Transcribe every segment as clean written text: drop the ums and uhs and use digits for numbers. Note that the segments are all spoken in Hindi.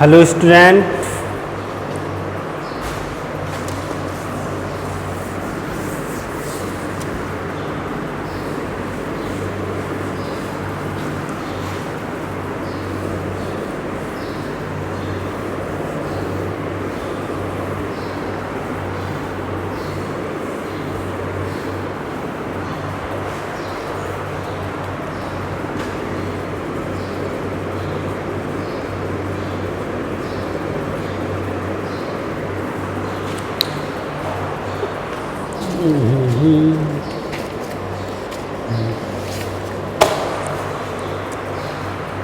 हेलो स्टूडेंट,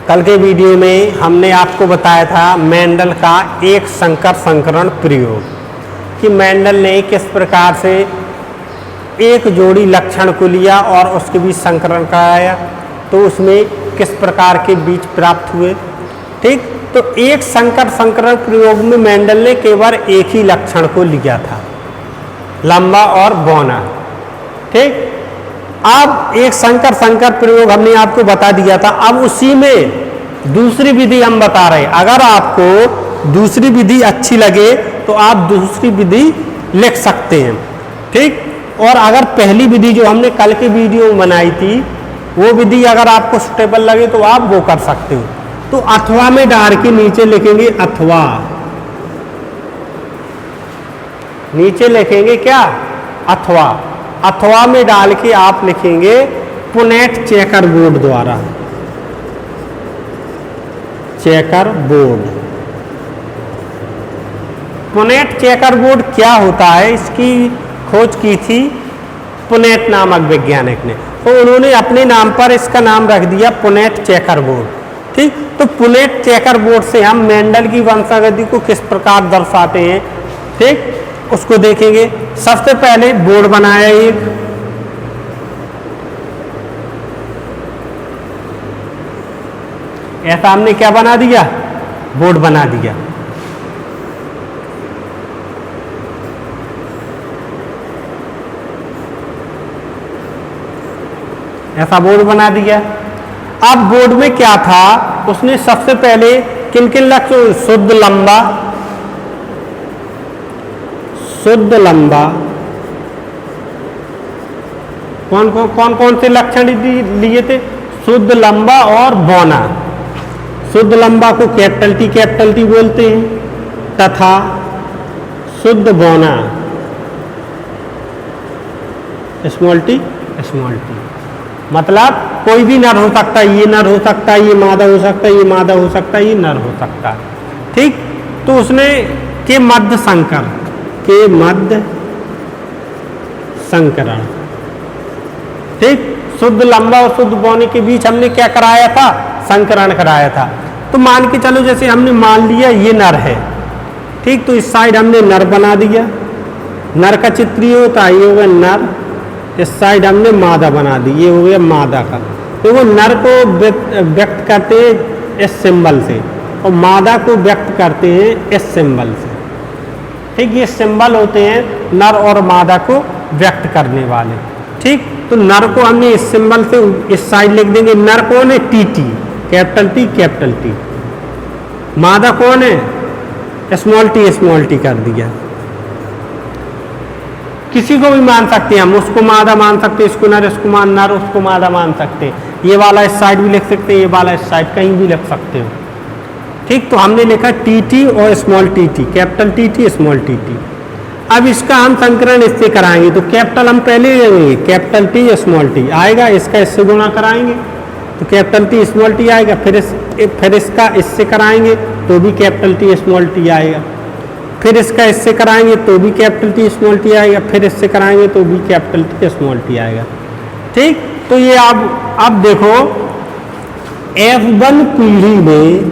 कल के वीडियो में हमने आपको बताया था मेंडल का एक संकर संकरण प्रयोग कि मेंडल ने किस प्रकार से एक जोड़ी लक्षण को लिया और उसके बीच संकरण कराया, तो उसमें किस प्रकार के बीज प्राप्त हुए। ठीक, तो एक संकर संकरण प्रयोग में मेंडल ने केवल एक ही लक्षण को लिया था, लंबा और बौना। ठीक, अब एक संकर संकर प्रयोग हमने आपको बता दिया था। अब उसी में दूसरी विधि हम बता रहे हैं। अगर आपको दूसरी विधि अच्छी लगे तो आप दूसरी विधि लिख सकते हैं। ठीक, और अगर पहली विधि जो हमने कल के वीडियो में बनाई थी वो विधि अगर आपको सुटेबल लगे तो आप वो कर सकते हो। तो अथवा में डाल के नीचे लिखेंगे अथवा, नीचे लिखेंगे क्या, अथवा। अथवा में डाल के आप लिखेंगे पुनेट चेकर बोर्ड द्वारा, checker board. Punnett checker board क्या होता है, इसकी खोज की थी पुनेट नामक वैज्ञानिक ने, तो उन्होंने अपने नाम पर इसका नाम रख दिया पुनेट चेकर बोर्ड। ठीक, तो पुनेट चेकर बोर्ड से हम मेंडल की वंशावली को किस प्रकार दर्शाते हैं, ठीक, उसको देखेंगे। सबसे पहले बोर्ड बनाया एक, ऐसा हमने क्या बना दिया, बोर्ड बना दिया। ऐसा बोर्ड बना दिया। अब बोर्ड में क्या था, उसने सबसे पहले किन किन लक्षण, शुद्ध लंबा, शुद्ध लंबा, कौन कौन से लक्षण लिए थे, शुद्ध लंबा और बौना। शुद्ध लंबा को कैपिटल टी बोलते हैं तथा शुद्ध बौना स्मॉल टी। मतलब कोई भी नर हो सकता है, ये नर हो सकता है, ये मादा हो सकता है, ये मादा हो सकता है, ये नर हो सकता है। ठीक, तो उसने के मध्य संकर, के मध्य संकरण। ठीक, शुद्ध लंबा और शुद्ध बौने के बीच हमने क्या कराया था, संकरण कराया था। तो मान के चलो जैसे हमने मान लिया ये नर है, ठीक, तो इस साइड हमने नर बना दिया, नर का चित्रीय होता है, ये हो गया नर। इस साइड हमने मादा बना दी, ये हो गया मादा का। तो वो नर को व्यक्त करते हैं इस सिंबल से और मादा को व्यक्त करते हैं इस सिंबल से। ठीक, ये सिंबल होते हैं नर और मादा को व्यक्त करने वाले। ठीक, तो नर को हमने इस सिंबल से इस साइड लिख देंगे। नर कौन है, टी, कैपिटल टी। मादा कौन है, स्मॉल टी कर दिया। किसी को भी मान सकते हैं हम, उसको मादा मान सकते हैं, इसको नर, इसको नर, उसको मादा मान सकते हैं। ये वाला इस साइड भी लिख सकते हैं, ये वाला इस साइड कहीं भी लिख सकते हो। ठीक, तो हमने लिखा टी और small T, capital T, small T. अब इसका हम संकरण इससे कराएंगे, तो कैपिटल हम पहले लेंगे, कैपिटल टी स्मॉल टी आएगा, इसका इससे गुणा कराएंगे तो कैपिटल टी स्मॉल टी आएगा। फिर इसका इससे कराएंगे तो भी कैपिटल टी स्मॉल टी आएगा। फिर इसका इससे कराएंगे तो भी कैपिटल टी स्मॉल टी आएगा। फिर इससे कराएंगे तो भी कैपिटल टी स्मॉल टी आएगा। ठीक, तो ये अब देखो F1 पीढ़ी में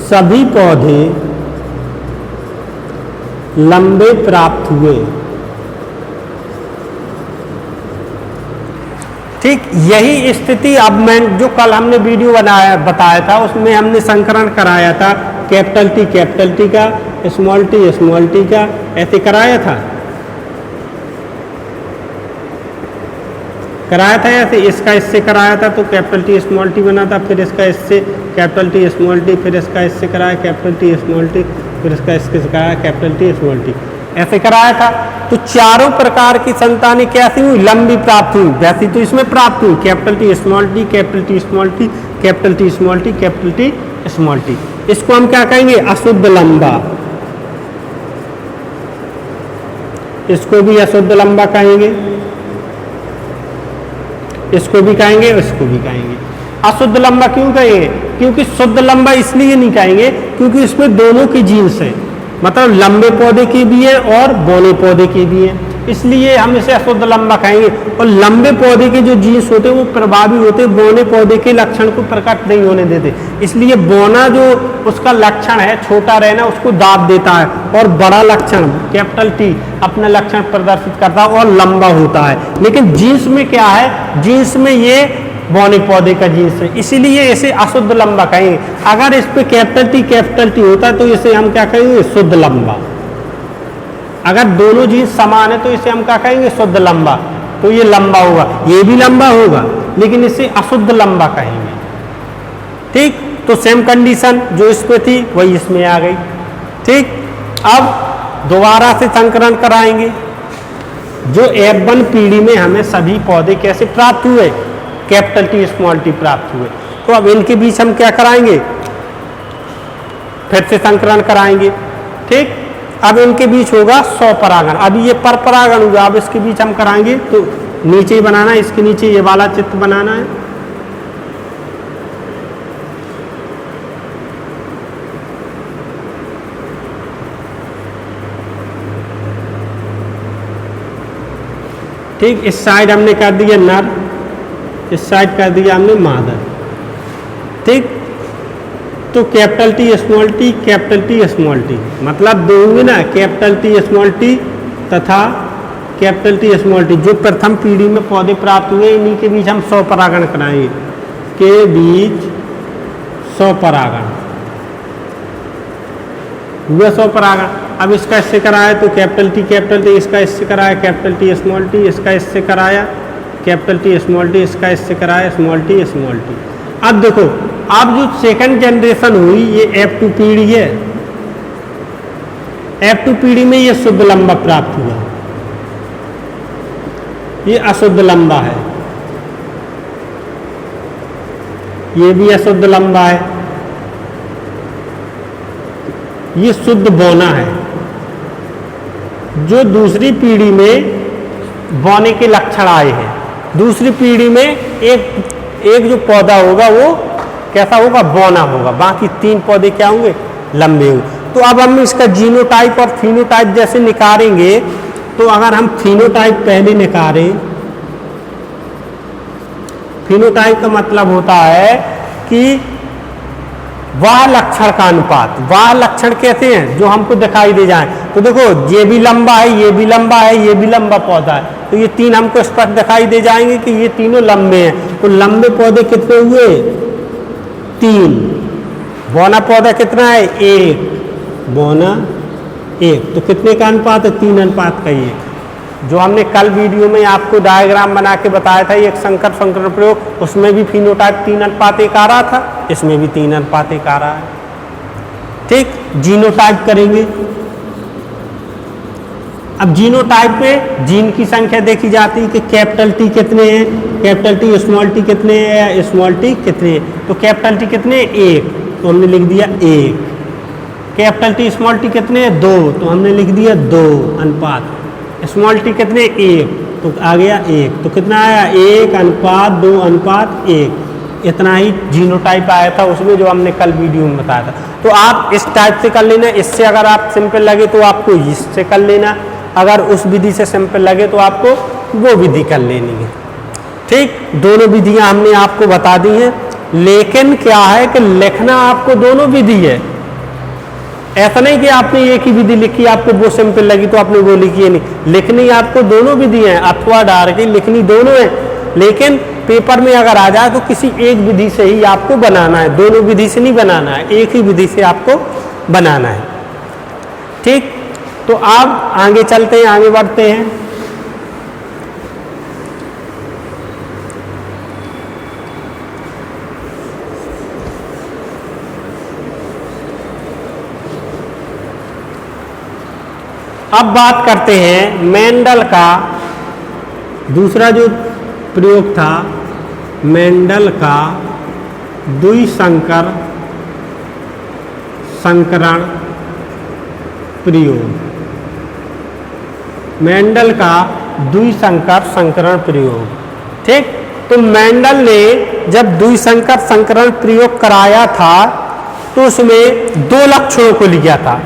सभी पौधे लंबे प्राप्त हुए। ठीक, यही स्थिति अब मैं जो कल हमने वीडियो बताया था उसमें हमने संकरण कराया था कैपिटल टी का, स्मॉल टी का, ऐसे कराया था। कराया था ऐसे, इसका इससे कराया था तो कैपिटल टी स्मॉल टी बना था, फिर इसका इससे कैपिटल टी स्मॉल टी, फिर इसका इससे कराया कैपिटल टी स्मॉल टी, फिर इसका इसके कराया कैपिटल टी स्मॉल टी, ऐसे कराया था। तो चारों प्रकार की संतानें कैसी हुई, लंबी प्राप्त हुई, वैसी तो इसमें प्राप्त हुई, capital T small T, capital T small T, capital T small T, capital T small T. इसको हम क्या कहेंगे, अशुद्ध लंबा, इसको भी अशुद्ध लंबा कहेंगे, इसको भी कहेंगे, इसको भी कहेंगे। अशुद्ध लंबा क्यों कहेंगे, क्योंकि शुद्ध लंबा इसलिए नहीं कहेंगे क्योंकि इसमें दोनों की जीन्स है, मतलब लंबे पौधे की भी है और बौने पौधे की भी है, इसलिए हम इसे अशुद्ध लंबा कहेंगे। और लंबे पौधे के जो जीन्स होते हैं वो प्रभावी होते हैं, बौने पौधे के लक्षण को प्रकट नहीं होने देते, इसलिए बौना जो उसका लक्षण है छोटा रहना उसको दाब देता है, और बड़ा लक्षण कैपिटल टी अपना लक्षण प्रदर्शित करता है और लंबा होता है। लेकिन जीन्स में क्या है, जीन्स में ये बौने पौधे का जीन्स है, इसीलिए इसे अशुद्ध लंबा कहेंगे। अगर इस पे कैपिटल टी होता है तो इसे हम क्या कहेंगे, शुद्ध लंबा। अगर दोनों जीन्स समान है तो इसे हम क्या कहेंगे, शुद्ध लंबा, तो ये लंबा होगा, ये भी लंबा होगा, लेकिन इसे अशुद्ध लंबा कहेंगे। ठीक, तो सेम कंडीशन जो इस पे थी वही इसमें आ गई। ठीक, अब दोबारा से संकरण कराएंगे। जो F1 पीढ़ी में हमें सभी पौधे कैसे प्राप्त हुए, कैपिटल टी स्मॉल टी प्राप्त हुए, तो अब इनके बीच हम क्या कराएंगे, फिर से संकरण कराएंगे। ठीक, अब इनके बीच होगा स्वपरागण, अभी ये पर परागण हुआ, अब इसके बीच हम कराएंगे तो नीचे ही बनाना है, इसके नीचे ये वाला चित्र बनाना है। ठीक, इस साइड हमने कर दिया नर, इस साइड कर दिया हमने मादा। ठीक, तो capital T small T, capital T small T, मतलब दो होंगे ना, कैपिटल टी स्मॉल टी तथा कैपिटल टी स्मॉल टी, जो प्रथम पीढ़ी में पौधे प्राप्त हुए इन्हीं के बीच हम स्वपरागण कराएंगे, के बीच स्वपरागण हुआ, स्वपरागण। अब इसका इससे कराया तो कैपिटल टी, इसका इससे कराया कैपिटल टी स्मॉल टी, इसका इससे कराया कैपिटल टी स्मॉल टी, इसका इससे कराया स्मॉल टी स्मॉल टी। अब देखो, अब जो सेकंड जनरेशन हुई ये F2 पीढ़ी है, F2 पीढ़ी में ये शुद्ध लंबा प्राप्त हुआ, ये अशुद्ध लंबा है, ये भी अशुद्ध लंबा है, ये शुद्ध बौना है। जो दूसरी पीढ़ी में बौने के लक्षण आए हैं, दूसरी पीढ़ी में एक जो पौधा होगा वो कैसा होगा, बौना होगा, बाकी तीन पौधे क्या होंगे, लंबे होंगे। तो अब हम इसका जीनोटाइप और फिनोटाइप जैसे निकालेंगे, तो अगर हम फिनोटाइप पहले निकालें, फिनोटाइप का मतलब होता है कि वह लक्षण का अनुपात, वह लक्षण कैसे हैं जो हमको दिखाई दे जाए। तो देखो, ये भी लंबा है, ये भी लंबा है, ये भी लंबा पौधा है, तो ये तीन हमको स्पष्ट दिखाई दे जाएंगे कि ये तीनों लंबे हैं। तो लंबे पौधे कितने हुए, तीन। बौना पौधा कितना है, एक। बौना एक, तो कितने का अनुपात है, 3 अनुपात का ही। जो हमने कल वीडियो में आपको डायग्राम बना के बताया था, एक संकर संकरण प्रयोग, उसमें भी फिनोटाइप 3 अनुपात 1 आ रहा था, इसमें भी 3 अनुपात 1 आ रहा है। ठीक, जीनोटाइप करेंगे। अब जीनोटाइप में जीन की संख्या देखी जाती है कि कैपिटल टी कितने हैं, कैपिटल टी स्मॉल टी कितने हैं, स्मॉल टी कितने हैं। तो कैपिटल टी कितने, 1, तो हमने लिख दिया 1। कैपिटल टी स्मॉल टी कितने हैं, 2, तो हमने लिख दिया 2 अनुपात। स्मॉल टी कितने, 1, तो आ गया 1, तो कितना आया, 1 अनुपात 2 अनुपात 1। इतना ही जीनोटाइप आया था उसमें, जो हमने कल वीडियो में बताया था। तो आप इस टाइप से कर लेना, इससे अगर आप सिंपल लगे तो आपको इससे कर लेना, अगर उस विधि से सिंपल लगे तो आपको वो विधि कर लेनी है। ठीक, दोनों विधियां हमने आपको बता दी हैं, लेकिन क्या है कि लिखना आपको दोनों विधि है। ऐसा नहीं कि आपने एक ही विधि लिखी, आपको वो सिंपल लगी तो आपने वो लिखी है, नहीं, लिखनी आपको दोनों विधि है, अथवा डायरेक्टली लिखनी दोनों है। लेकिन पेपर में अगर आ जाए तो किसी एक विधि से ही आपको बनाना है, दोनों विधि से नहीं बनाना है, एक ही विधि से आपको बनाना है। ठीक, तो अब आगे चलते हैं, आगे बढ़ते हैं। अब बात करते हैं मेंडल का दूसरा जो प्रयोग था, मेंडल का द्विसंकर संकरण प्रयोग। मेंडल का द्विसंकर संकरण प्रयोग। ठीक, तो मेंडल ने जब द्विसंकर संकरण प्रयोग कराया था तो उसमें दो लक्षणों को लिया था।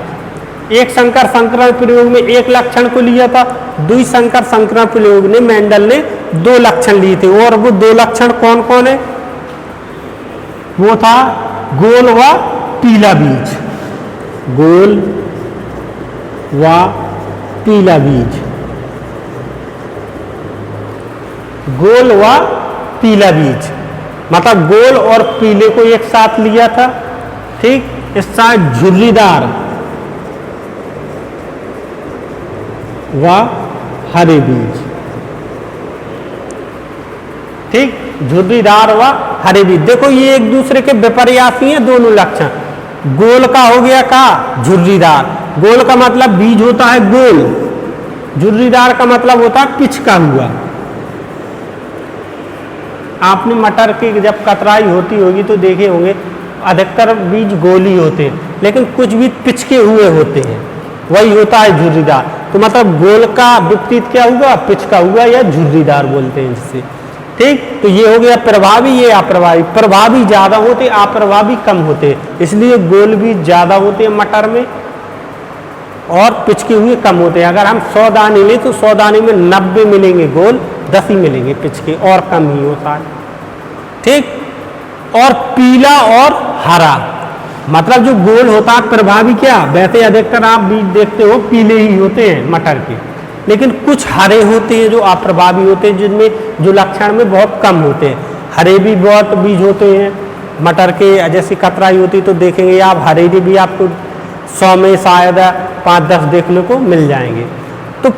एक संकर संकरण प्रयोग में एक लक्षण को लिया था, द्विसंकर संकरण प्रयोग में मेंडल ने दो लक्षण लिए थे। और वो दो लक्षण कौन कौन है? वो था गोल व पीला बीज। गोल व पीला बीज। गोल व पीला बीज मतलब गोल और पीले को एक साथ लिया था। ठीक, इस साथ झुर्रीदार व हरे बीज। ठीक, झुर्रीदार व हरे बीज। देखो ये एक दूसरे के विपर्यासी हैं दोनों लक्षण। गोल का हो गया का झुर्रीदार, गोल का मतलब बीज होता है गोल, झुर्रीदार का मतलब होता है पिचका हुआ। आपने मटर की जब कतराई होती होगी तो देखे होंगे अधिकतर बीज गोल ही होते हैं, लेकिन कुछ बीज पिचके हुए होते हैं, वही होता है झुर्रीदार। तो मतलब गोल का विपरीत क्या हुआ? पिचका हुआ या झुर्रीदार बोलते हैं जिससे। ठीक, तो ये हो गया प्रभावी, ये अप्रभावी। प्रभावी ज्यादा होते, अप्रभावी कम होते, इसलिए गोल बीज ज्यादा होते हैं मटर में और पिचके हुए कम होते हैं। अगर हम 100 दाने लें तो 100 दाने में 90 मिलेंगे गोल, 10 ही मिलेंगे पिचके और कम ही होता है। ठीक, और पीला और हरा मतलब जो गोल होता है प्रभावी, क्या वैसे अधिकतर आप बीज देखते हो पीले ही होते हैं मटर के, लेकिन कुछ हरे होते हैं जो अप्रभावी होते हैं, जिनमें जो लक्षण में बहुत कम होते हैं। हरे भी बहुत बीज होते हैं मटर के, जैसी कतराई होती तो देखेंगे आप हरे भी आपको 100 में शायद 5-10 देखने को मिल जाएंगे। तो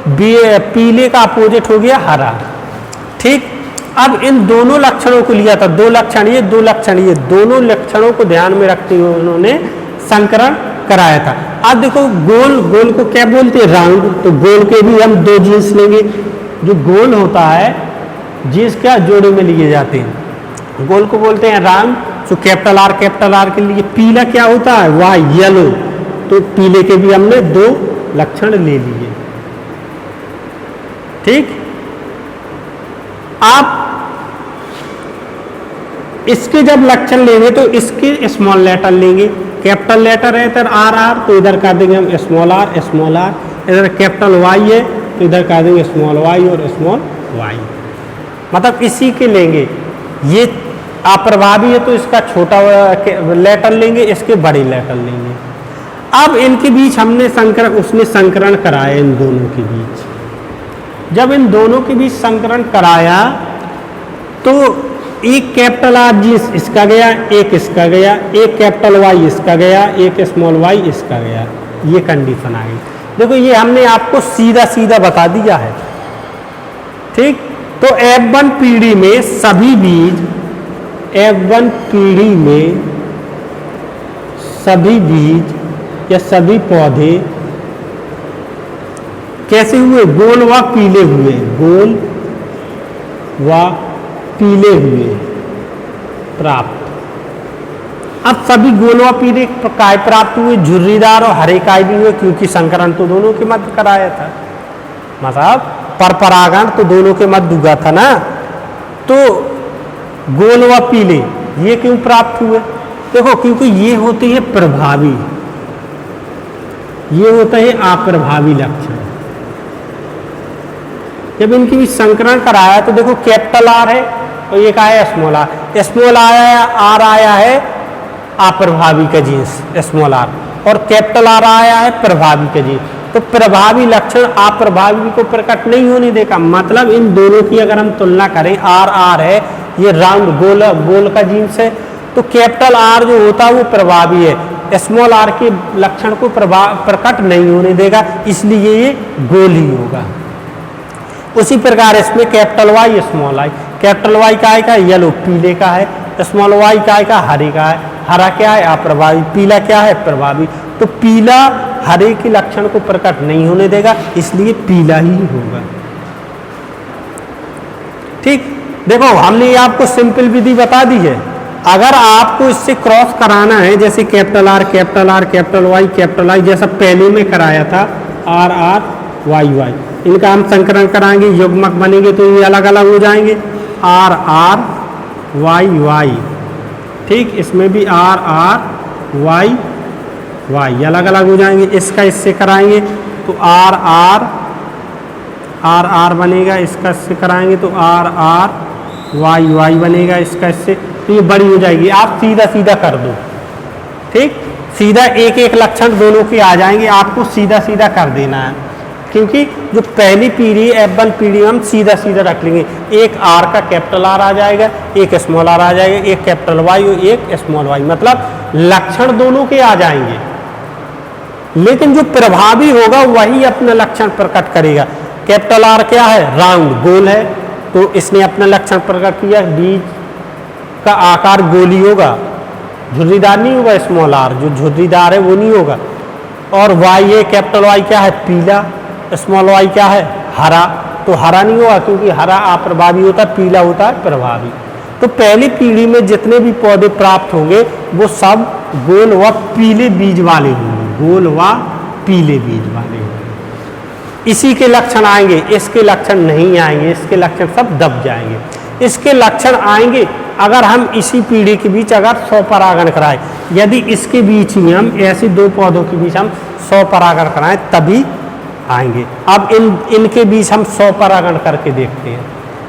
पीले का अपोजिट हो गया हरा। ठीक, अब इन दोनों लक्षणों को लिया था, दो लक्षण ये, दो लक्षण ये, दोनों लक्षणों को ध्यान में रखते हुए उन्होंने संकरण कराया था। अब देखो गोल, गोल को क्या बोलते हैं? राउंड। तो गोल के भी हम दो जीन्स लेंगे। जो गोल होता है जीन्स क्या जोड़े में लिए जाते हैं, गोल को बोलते हैं राउंड। तो कैपिटल आर के लिए। पीला क्या होता है? वाह, येलो। तो पीले के भी हमने दो लक्षण ले लिए। ठीक, आप इसके जब लक्षण लेंगे तो इसके स्मॉल लेटर लेंगे। कैपिटल लेटर है इधर आर आर, तो इधर कर देंगे हम स्मॉल आर। इधर कैपिटल वाई है तो इधर कर देंगे स्मॉल वाई और स्मॉल वाई। मतलब इसी के लेंगे। ये अप्रभावी है तो इसका छोटा लेटर लेंगे, इसके बड़े लेटर लेंगे। अब इनके बीच हमने उसने संकरण कराया इन दोनों के बीच। जब इन दोनों के बीच संकरण कराया तो एक कैपिटल आर जीन्स इसका गया, एक इसका गया, एक कैपिटल वाई इसका गया, एक स्मॉल वाई इसका गया। ये कंडीशन आ गई। देखो ये हमने आपको सीधा सीधा बता दिया है। ठीक, तो F1 पीढ़ी में सभी बीज, F1 पीढ़ी में सभी बीज या सभी पौधे कैसे हुए? गोल व पीले हुए। गोल व पीले हुए प्राप्त। अब सभी गोल व पीले काय प्राप्त हुए? झुर्रीदार और हरे काय भी हुए, क्योंकि संकरण तो दोनों के मध्य कराया था। मतलब परपरागण तो दोनों के मध्य हुआ था ना। तो गोल व पीले ये क्यों प्राप्त हुए? देखो क्योंकि ये होते हैं प्रभावी, ये होते हैं अप्रभावी लक्षण। जब इनकी भी संकरण कराया तो देखो कैपिटल आर है और ये क्या है? Small R. स्मॉल आर आया है अप्रभावी का जीन्स स्मॉल आर, और कैपिटल आर आया है प्रभावी का जीन्स। तो प्रभावी लक्षण अप्रभावी को प्रकट नहीं होने देगा। मतलब इन दोनों की अगर हम तुलना करें, आर आर है, ये राउंड गोल का जीन्स है, तो कैपिटल आर जो होता है वो प्रभावी है, स्मॉल आर के लक्षण को प्रकट नहीं होने देगा, इसलिए ये गोल ही होगा। उसी प्रकार इसमें capital Y small I. Capital Y का है? येलो, पीले का है। स्मॉल वाई का है? हरे का है। हरा क्या है? अप्रभावी। पीला क्या है? प्रभावी। तो पीला हरे के लक्षण को प्रकट नहीं होने देगा, इसलिए पीला ही होगा। ठीक, देखो हमने आपको सिंपल विधि बता दी है। अगर आपको इससे क्रॉस कराना है, जैसे capital R capital R capital Y जैसा पहले में कराया था, आर आर वाई वाई, इनका हम संकरण कराएंगे, युग्मक बनेंगे तो ये अलग अलग हो जाएंगे, आर आर वाई वाई। ठीक, इसमें भी आर आर वाई वाई अलग अलग हो जाएंगे। इसका इससे कराएंगे तो आर आर बनेगा, इसका इससे कराएंगे तो आर आर वाई वाई बनेगा, इसका इससे, तो ये बड़ी हो जाएगी। आप सीधा सीधा कर दो। ठीक, सीधा एक एक लक्षण दोनों के आ जाएंगे, आपको सीधा सीधा कर देना है, क्योंकि जो पहली पीढ़ी F1 पीढ़ी हम सीधा सीधा रख लेंगे। एक आर का कैपिटल आर आ जाएगा, एक स्मॉल आर आ जाएगा, एक कैपिटल वाई और एक स्मॉल वाई, मतलब लक्षण दोनों के आ जाएंगे, लेकिन जो प्रभावी होगा वही अपना लक्षण प्रकट करेगा। कैपिटल आर क्या है? राउंड, गोल है, तो इसने अपना लक्षण प्रकट किया, बीज का आकार गोली होगा, झुर्रीदार नहीं होगा। स्मॉल आर जो झुर्रीदार है वो नहीं होगा। और वाई है, कैपिटल वाई क्या है? पीला। स्मॉल वाई क्या है? हरा। तो हरा नहीं होगा, क्योंकि हरा अप्रभावी होता है, पीला होता है प्रभावी। तो पहली पीढ़ी में जितने भी पौधे प्राप्त होंगे वो सब गोल व पीले बीज वाले होंगे, गोल व पीले बीज वाले होंगे। इसी के लक्षण आएंगे, इसके लक्षण नहीं आएंगे, इसके लक्षण सब दब जाएंगे। इसके लक्षण आएंगे अगर हम इसी पीढ़ी के बीच अगर 100 परागण कराएं। यदि इसके बीच ही हम ऐसे दो पौधों के बीच हम 100 परागण कराएं तभी आएंगे। अब इनके बीच हम 100 परागण करके देखते हैं।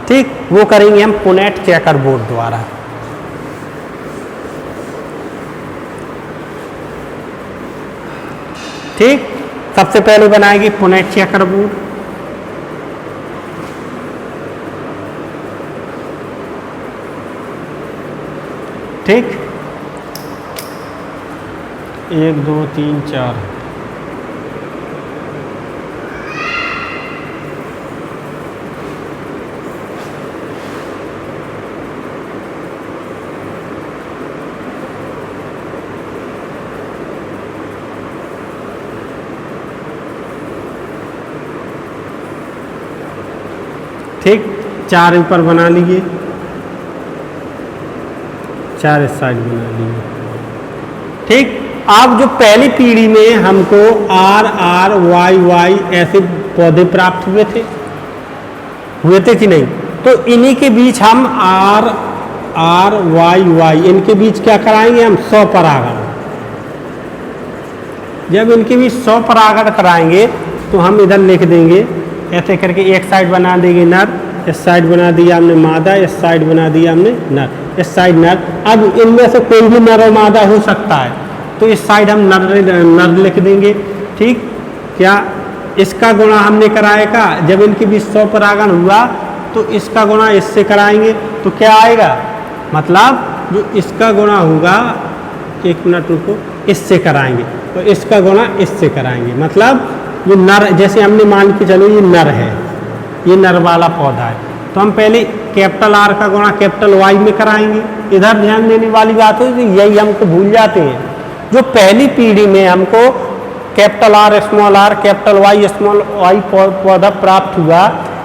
ठीक, वो करेंगे हम पुनेट चेकर बोर्ड द्वारा। ठीक, सबसे पहले बनाएंगे पुनेट चेकर बोर्ड। ठीक, 1 2 3 4, ठीक, 4 ऊपर बना लीजिए, 4 इस साइड बना लीजिए। ठीक, अब जो पहली पीढ़ी में हमको आर आर वाई वाई ऐसे पौधे प्राप्त हुए थे कि नहीं? तो इन्हीं के बीच हम आर आर वाई वाई इनके बीच क्या कराएंगे हम? 100 परागण। जब इनके बीच 100 परागण कराएंगे तो हम इधर लिख देंगे ऐसे करके, एक साइड बना देंगे नर, इस साइड बना दिया हमने मादा, इस साइड बना दिया हमने नर, इस साइड नर। अब इनमें से कोई भी नर और मादा हो सकता है, तो इस साइड हम नर लिख देंगे। ठीक, क्या इसका गुणा हमने कराएगा? जब इनके बीच 100 परागण हुआ तो इसका गुणा इससे कराएंगे तो क्या आएगा? मतलब जो इसका गुणा होगा, 1 मिनट रुको, इससे कराएंगे तो इसका गुणा इससे कराएंगे। मतलब जो नर, जैसे हमने मान के चलो ये नर है, ये नर वाला पौधा है, तो हम पहले कैपिटल आर का गुणा कैपिटल वाई में कराएंगे। इधर ध्यान देने वाली बात है, यही हमको भूल जाते हैं। जो पहली पीढ़ी में हमको capital R capital Y small Y पौधा प्राप्त हुआ,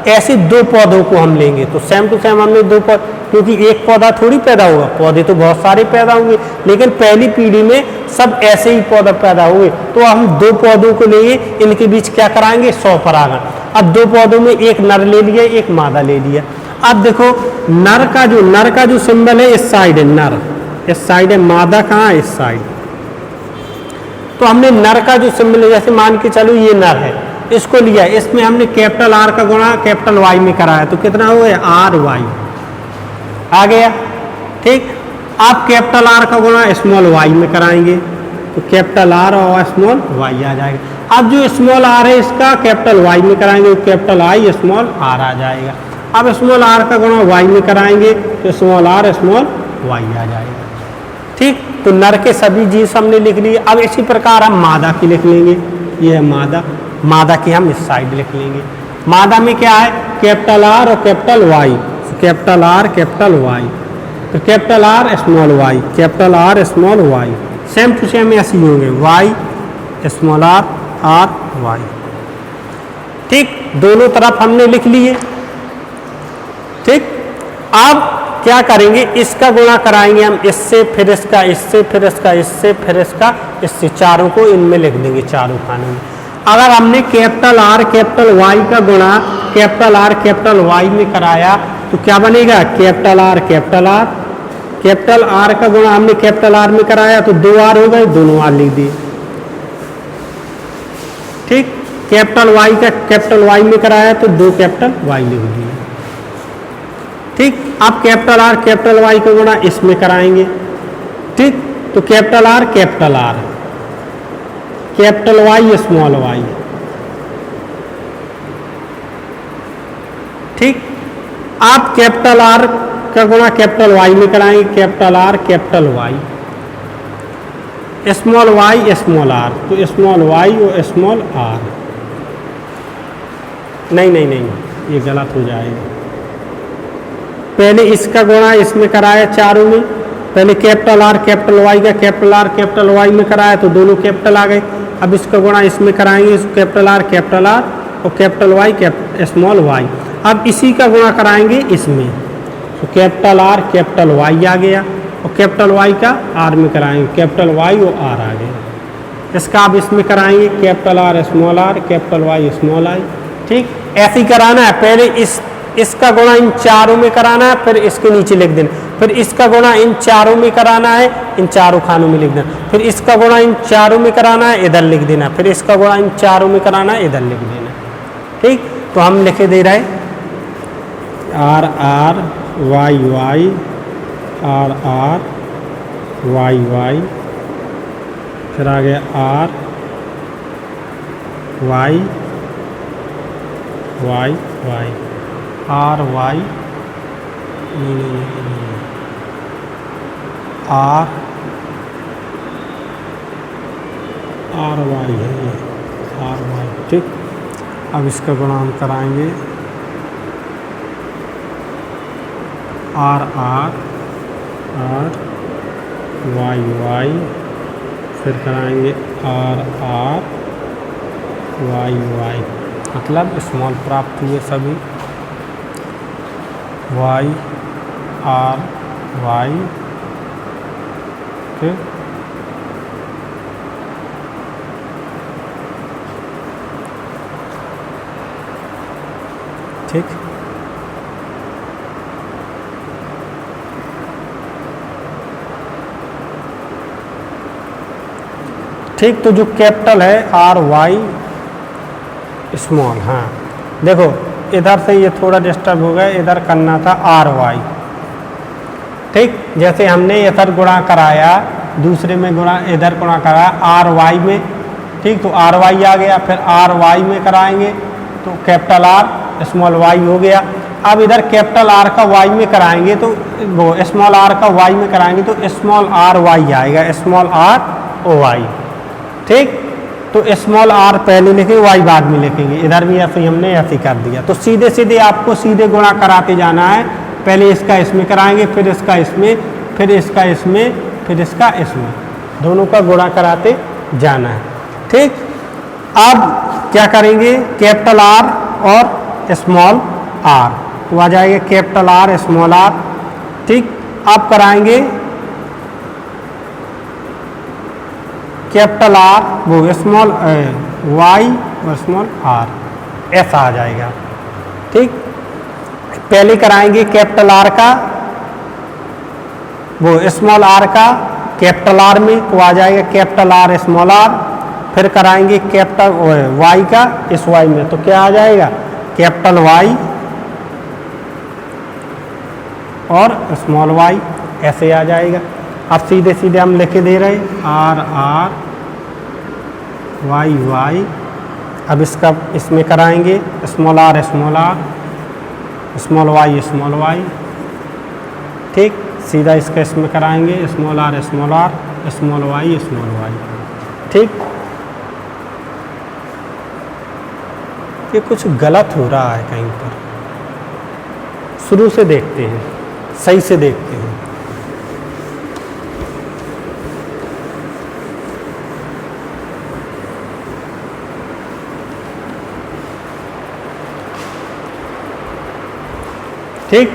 ऐसे 2 पौधों को हम लेंगे तो सेम टू सेम हमने 2 पौधे, क्योंकि एक पौधा थोड़ी पैदा होगा, पौधे तो बहुत सारे पैदा होंगे, लेकिन पहली पीढ़ी में सब ऐसे ही पौधा पैदा हुए, तो हम 2 पौधों को लेंगे, इनके बीच क्या कराएंगे? 100 परागण। अब 2 पौधों में एक नर ले लिया, एक मादा ले लिया। अब देखो नर का जो सिंबल है इस साइड है नर, इस साइड है, मादा कहाँ है? इस साइड। तो हमने नर का जो सिंबल है, जैसे मान के चलो ये नर है, इसको लिया, इसमें हमने कैपिटल आर का गुणा कैपिटल वाई में कराया, तो कितना हुआ? आर वाई आ गया। ठीक, आप कैपिटल आर का गुणा स्मॉल वाई में कराएंगे तो कैपिटल आर और स्मॉल वाई आ जाएगा। अब जो स्मॉल आर है इसका कैपिटल वाई में कराएंगे तो कैपिटल आई स्मॉल आर आ जाएगा। अब स्मॉल आर का गुणा वाई में कराएंगे तो स्मॉल आर स्मॉल वाई आ जाएगा। ठीक, तो नर के सभी जीन्स हमने लिख लिए। अब इसी प्रकार हम मादा की लिख लेंगे, ये है मादा, मादा की हम इस साइड लिख लेंगे। मादा में क्या है? कैपिटल आर और capital Y, capital R capital Y, तो capital R small Y, capital R small Y, same to same ऐसे ही होंगे, Y small R R Y. ठीक, दोनों तरफ हमने लिख लिए। ठीक, अब क्या करेंगे, इसका गुणा कराएंगे हम इससे, फिर इसका इससे, फिर इसका इससे, फिर इसका इससे, चारों को इनमें लिख देंगे, चारों खानों में। अगर हमने कैपिटल आर कैपिटल वाई का गुणा कैपिटल आर कैपिटल वाई में कराया तो क्या बनेगा, capital R capital R. Capital are का गुणा हमने कैपिटल आर में कराया तो 2 आर हो गए, दोनों आर लिख दिए। ठीक, कैपिटल वाई का कैपिटल वाई में कराया तो 2 कैपिटल वाई लिख दिए। ठीक, अब कैपिटल आर कैपिटल वाई का गुणा इसमें कराएंगे। ठीक, तो capital R capital Y small Y. ठीक, आप कैपिटल आर का गुणा कैपिटल वाई में कराएंगे, capital R capital Y, small Y small R, तो स्मॉल वाई और स्मॉल आर। नहीं नहीं नहीं, ये गलत हो जाएगा। पहले इसका गुणा इसमें कराया चारों में, पहले कैपिटल आर कैपिटल वाई का कैपिटल आर कैपिटल वाई में कराया तो दोनों कैपिटल आ गए। अब इसका गुणा इसमें कराएंगे, कैपिटल आर और कैपिटल वाई स्मॉल वाई। अब इसी का गुणा कराएंगे इसमें, तो कैपिटल आर कैपिटल वाई आ गया, और कैपिटल वाई का आर में कराएंगे, कैपिटल वाई और आर आ गया। इसका अब इसमें कराएंगे capital R capital Y small I. ठीक, ऐसे ही कराना है, पहले इसका गुणा इन चारों में कराना है, फिर इसके नीचे लिख देना, फिर इसका गुणा इन चारों में कराना है, इन चारों खानों में लिख देना, फिर इसका गुणा इन चारों में कराना है, इधर लिख देना, फिर इसका गुणा इन चारों में कराना है, इधर लिख देना। ठीक, तो हम लिखे दे रहे R R Y Y, R R Y Y, फिर आ गया R Y Y Y, R Y R Y है ये, आर वाई। ठीक, अब इसका गुणा हम कराएंगे R R R Y Y, फिर कराएंगे आर आर वाई वाई, मतलब स्मॉल प्राप्त हुए सभी, वाई आर वाई। ठीक, ठीक, ठीक, तो जो कैपिटल है आर वाई स्मॉल, हाँ देखो इधर से ये थोड़ा डिस्टर्ब हो गया, इधर करना था आर वाई। ठीक, जैसे हमने इधर गुणा कराया, दूसरे में गुणा इधर गुणा कराया आर वाई में। ठीक, तो आर वाई आ गया, फिर आर वाई में कराएंगे तो कैपिटल आर स्मॉल वाई हो गया। अब इधर कैपिटल आर का वाई में कराएंगे तो वो स्मॉल आर का वाई में कराएंगे तो स्मॉल आर वाई आएगा, स्मॉल आर ओ वाई। ठीक, तो स्मॉल आर पहले लिखेंगे, वाई बाद में लिखेंगे। इधर भी ऐसे हमने ऐसे कर दिया। तो सीधे सीधे आपको सीधे गुणा कराते जाना है, पहले इसका इसमें कराएंगे, फिर इसका इसमें, फिर इसका इसमें, फिर इसका इसमें, दोनों का गुणा कराते जाना है। ठीक, अब क्या करेंगे, कैपिटल आर और स्मॉल आर, तो आ जाएगा कैपिटल आर स्मॉल आर। ठीक, अब कराएंगे कैपिटल आर वो स्मॉल वाई और स्मॉल आर, ऐसा आ जाएगा। ठीक, पहले कराएंगे कैपिटल आर का वो स्मॉल आर का कैपिटल आर में, तो आ जाएगा कैपिटल आर स्मॉल आर। फिर कराएंगे कैपिटल वाई का इस वाई में, तो क्या आ जाएगा कैपिटल वाई और स्मॉल वाई, ऐसे आ जाएगा। अब सीधे सीधे हम लिखे दे रहे आर आर वाई वाई। अब इसका इसमें कराएंगे small R small Y small Y. ठीक, सीधा इसका इसमें कराएंगे small R small Y small Y. ठीक, ये कुछ गलत हो रहा है कहीं पर, शुरू से देखते हैं, सही से देखते हैं। ठीक,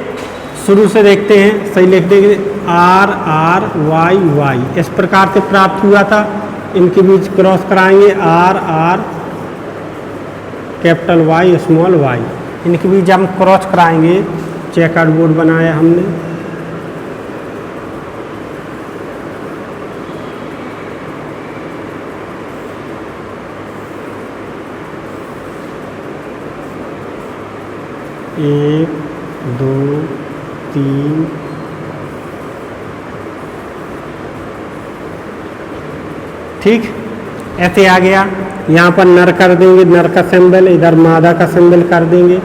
शुरू से देखते हैं, सही लिख देंगे। आर आर वाई वाई इस प्रकार से प्राप्त हुआ था, इनके बीच क्रॉस कराएंगे। R R capital Y small Y, इनके बीच हम क्रॉस कराएंगे। चेकआउट बोर्ड बनाया हमने। एक दो तीन ठीक, ऐसे आ गया। यहाँ पर नर कर देंगे, नर का सिंबल, इधर मादा का सिंबल कर देंगे।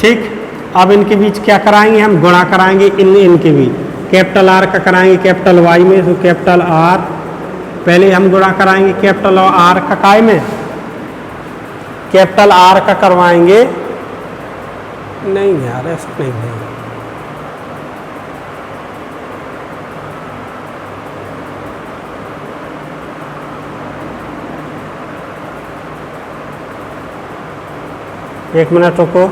ठीक, अब इनके बीच क्या कराएंगे, हम गुणा कराएंगे इनके बीच। कैपिटल आर का कराएंगे कैपिटल वाई में, तो कैपिटल आर पहले हम गुणा कराएंगे कैपिटल आर का काय में, कैपिटल आर का करवाएंगे। नहीं यार ऐसा नहीं है, एक मिनट रुको।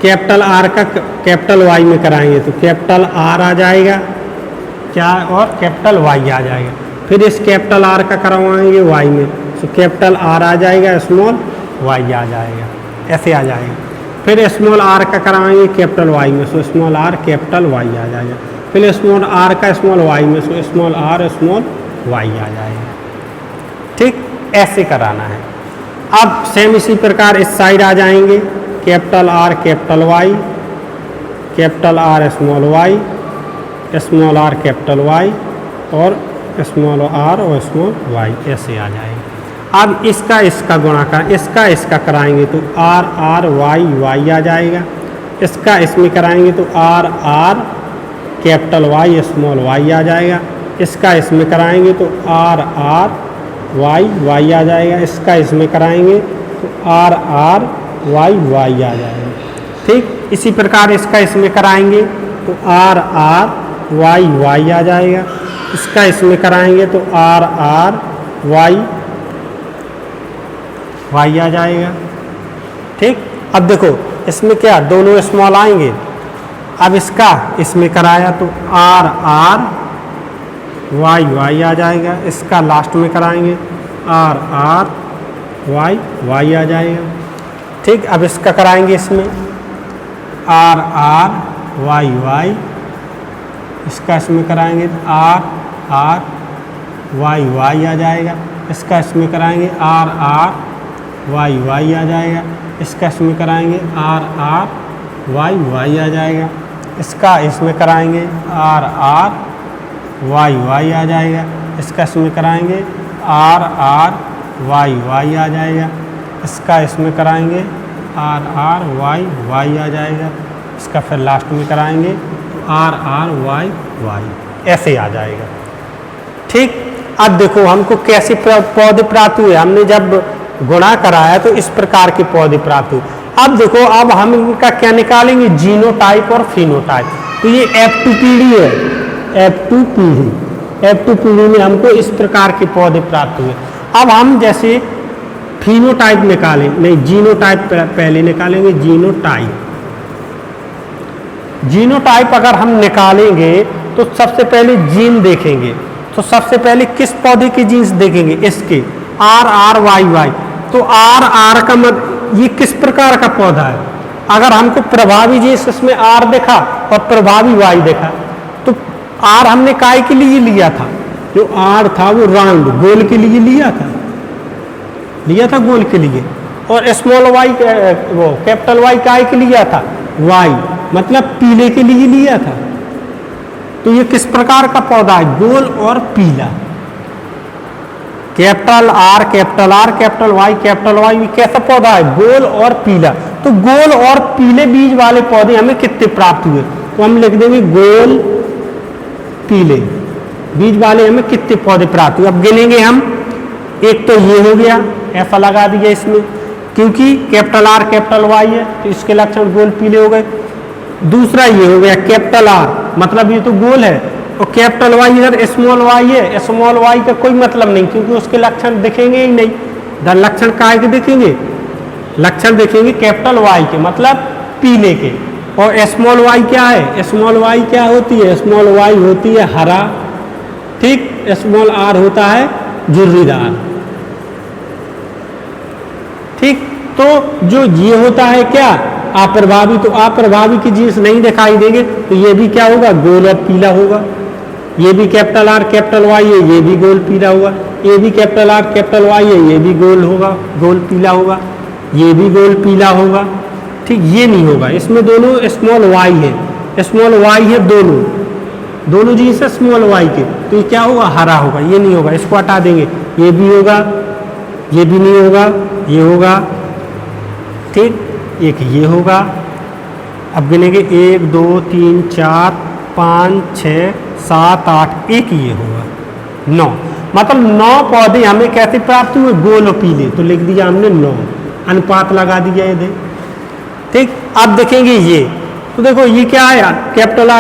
कैपिटल आर का कैपिटल वाई में कराएंगे, तो कैपिटल आर आ जाएगा क्या, और कैपिटल वाई आ जाएगा। फिर इस कैपिटल आर का करवाएंगे वाई में, तो कैपिटल आर आ जाएगा, स्मॉल वाई आ जाएगा, ऐसे आ जाएगा। फिर स्मॉल आर का कराएंगे कैपिटल वाई में, so small R capital Y आ जाएगा। फिर स्मॉल आर का स्मॉल वाई में, so small R small Y आ जाएगा। ठीक, ऐसे कराना है। अब सेम इसी प्रकार इस साइड आ जाएंगे, capital R capital Y, capital R small Y, small R capital Y, और स्मॉल आर और स्मॉल वाई, ऐसे आ जाएगा। अब इसका गुणा कर, इसका कराएंगे तो आर आर वाई वाई आ जाएगा। इसका इसमें कराएंगे तो R R capital Y small Y आ जाएगा। इसका इसमें कराएंगे तो आर आर वाई वाई आ जाएगा। इसका इसमें कराएंगे तो आर आर वाई वाई आ जाएगा। ठीक, इसी प्रकार इसका इसमें कराएंगे तो आर आर वाई वाई आ जाएगा। इसका इसमें कराएंगे तो आर आर वाई वाई आ जाएगा। ठीक, अब देखो इसमें क्या दोनों स्मॉल आएंगे। अब इसका इसमें कराया तो आर आर वाई वाई आ जाएगा। इसका लास्ट में कराएंगे आर आर वाई वाई आ जाएगा। ठीक, अब इसका कराएंगे इसमें आर आर वाई वाई, इसका इसमें कराएंगे आर आर वाई वाई आ जाएगा। इसका इसमें कराएंगे आर आर वाई वाई आ जाएगा। इसका इसमें कराएंगे आर आर वाई वाई आ जाएगा। इसका इसमें कराएंगे आर आर वाई वाई आ जाएगा। इसका इसमें कराएंगे आर आर वाई वाई आ जाएगा। इसका इसमें कराएंगे आर आर वाई वाई आ जाएगा। इसका फिर लास्ट में कराएंगे तो आर आर वाई वाई, ऐसे आ जाएगा। ठीक, अब देखो हमको कैसे पौधे प्राप्त हुए। हमने जब गुणा कराया तो इस प्रकार के पौधे प्राप्त हुए। अब देखो, अब हम इनका क्या निकालेंगे, जीनोटाइप और फिनोटाइप। तो ये F2 पीढ़ी है, F2 पीढ़ी, F2 पीढ़ी में हमको इस प्रकार के पौधे प्राप्त हुए। अब हम जैसे फिनोटाइप निकालें, नहीं जीनोटाइप पहले निकालेंगे। जीनोटाइप अगर हम निकालेंगे तो सबसे पहले जीन देखेंगे। तो सबसे पहले किस पौधे के जीन्स देखेंगे, इसके आर आर वाई वाई। तो आर आर का ये किस प्रकार का पौधा है। अगर हमको प्रभावी जीन्स इसमें आर देखा और प्रभावी वाई देखा, तो आर हमने काय के लिए लिया था, जो आर था वो राउंड गोल के लिए लिया था गोल के लिए। और स्मॉल वाई वो कैपिटल वाई काय के लिया था, वाई मतलब पीले के लिए लिया था। तो ये किस प्रकार का पौधा है, गोल और पीला। कैपिटल आर कैपिटल वाई कैसा पौधा है, गोल और पीला। तो गोल और पीले बीज वाले पौधे हमें कितने प्राप्त हुए, तो हम लिख देंगे गोल पीले बीज वाले हमें कितने पौधे प्राप्त हुए। अब गिनेंगे हम, एक तो ये हो गया, ऐसा लगा दिया इसमें। क्योंकि कैपिटल आर कैपिटल वाई है तो इसके लक्षण गोल पीले हो गए। दूसरा ये हो गया कैपिटल आर, मतलब ये तो गोल है, और कैपिटल वाई इधर स्मॉल वाई है, स्मॉल वाई का कोई मतलब नहीं क्योंकि उसके लक्षण दिखेंगे ही नहीं। इधर लक्षण काय के दिखेंगे? लक्षण देखेंगे कैपिटल वाई के, मतलब पीले के। और स्मॉल वाई क्या है? स्मॉल वाई क्या होती है? स्मॉल वाई होती है हरा, ठीक। स्मॉल आर होता है झुर्रीदार, ठीक। तो जो ये होता है क्या? अप्रभावी, तो अप्रभावी की जीन्स नहीं दिखाई देंगे तो ये भी क्या होगा? गोल और पीला होगा। ये भी कैपिटल आर कैपिटल वाई है, ये भी गोल पीला होगा। ये भी कैपिटल आर कैपिटल वाई है, ये भी गोल होगा, गोल पीला होगा। ये भी गोल पीला होगा, ठीक। ये नहीं होगा, इसमें दोनों स्मॉल वाई है, स्मॉल वाई है, दोनों जीन्स है स्मॉल वाई के, तो ये क्या होगा? हरा होगा। ये नहीं होगा, इसको हटा देंगे। ये भी होगा, ये भी नहीं होगा, ये होगा, ठीक। एक ये होगा। अब गिनेंगे 1 2 3 4 5 6 7 8, एक ये होगा 9। मतलब 9 पौधे हमें कैसे प्राप्त हुए? गोल और पीले, तो लिख दिया हमने 9, अनुपात लगा दिया ये, ठीक। अब देखेंगे ये, तो देखो ये क्या है? कैपिटल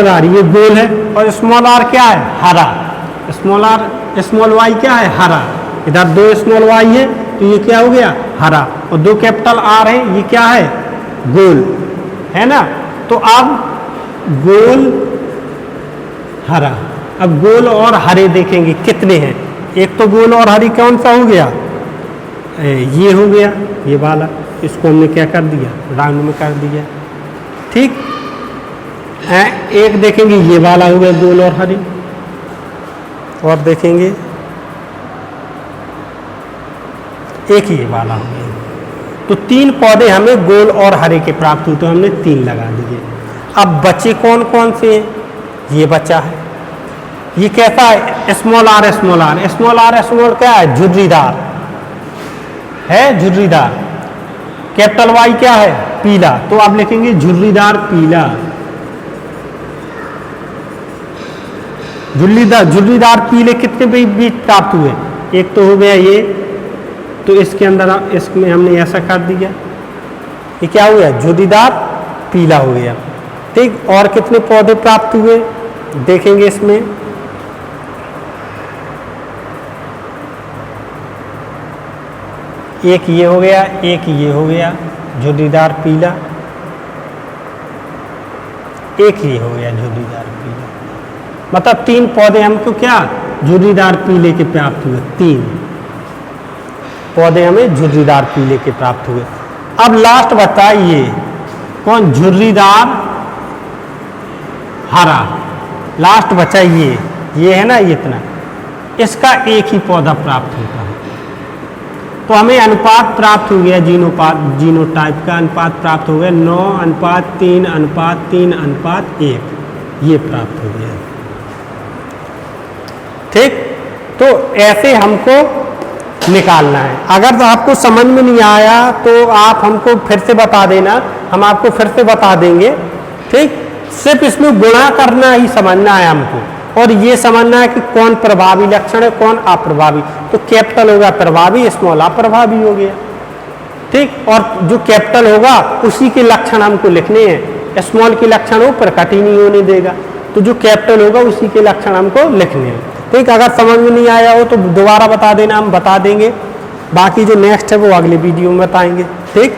आर ये गोल है, और स्मॉल आर क्या है? हरा। स्मॉल आर स्मॉल वाई क्या है? हरा। इधर 2 स्मॉल वाई है तो ये क्या हो गया? हरा। और 2 कैपिटल आर है, ये क्या है? गोल है ना। तो अब गोल हरा, अब गोल और हरे देखेंगे कितने हैं। एक तो गोल और हरी कौन सा हो गया? ये हो गया, ये वाला। इसको हमने क्या कर दिया? राउंड में कर दिया, ठीक। एक देखेंगे ये वाला हो गया गोल और हरी, और देखेंगे एक ये वाला हो गया। तो 3 पौधे हमें गोल और हरे के प्राप्त हुए, तो हमने 3 लगा दिए। अब बचे कौन कौन से? ये बचा है, ये कैसा है? Small R small R small R small क्या है? झुर्रीदार है, झुर्रीदार। कैपिटल वाई क्या है? पीला, तो आप लिखेंगे झुर्रीदार पीला। झुर्रीदार पीले कितने बीज प्राप्त हुए? एक तो हो गया ये, तो इसके अंदर इसमें हमने ऐसा कर दिया, ये क्या हो गया? झुर्रीदार पीला हो गया, ठीक। और कितने पौधे प्राप्त हुए देखेंगे इसमें। एक ये हो गया, एक ये हो गया झुर्रीदार पीला, एक ये हो गया झुर्रीदार पीला। मतलब 3 पौधे हमको क्या? झुर्रीदार पीले के प्राप्त हुए। 3 पौधे हमें झुर्रीदार पीले के प्राप्त हुए। अब लास्ट बता ये कौन? झुर्रीदार हरा। लास्ट बचा ये है ना, ये इतना, इसका एक ही पौधा प्राप्त होता है। तो हमें अनुपात प्राप्त हो गया, जीनोटाइप का अनुपात प्राप्त हो गया 9:3:3:1, ये प्राप्त हो गया, ठीक। तो ऐसे हमको निकालना है। अगर आपको समझ में नहीं आया तो आप हमको फिर से बता देना, हम आपको फिर से बता देंगे, ठीक। सिर्फ इसमें गुणा करना ही समझना है हमको, और ये समझना है कि कौन प्रभावी लक्षण है, कौन अप्रभावी। तो कैपिटल होगा प्रभावी, स्मॉल अप्रभावी हो गया, ठीक। और जो कैपिटल होगा उसी के लक्षण हमको लिखने हैं। स्मॉल के लक्षण वो प्रकट ही नहीं होने देगा, तो जो कैपिटल होगा उसी के लक्षण हमको लिखने हैं, ठीक। अगर समझ में नहीं आया हो तो दोबारा बता देना, हम बता देंगे। बाकी जो नेक्स्ट है वो अगले वीडियो में बताएंगे, ठीक।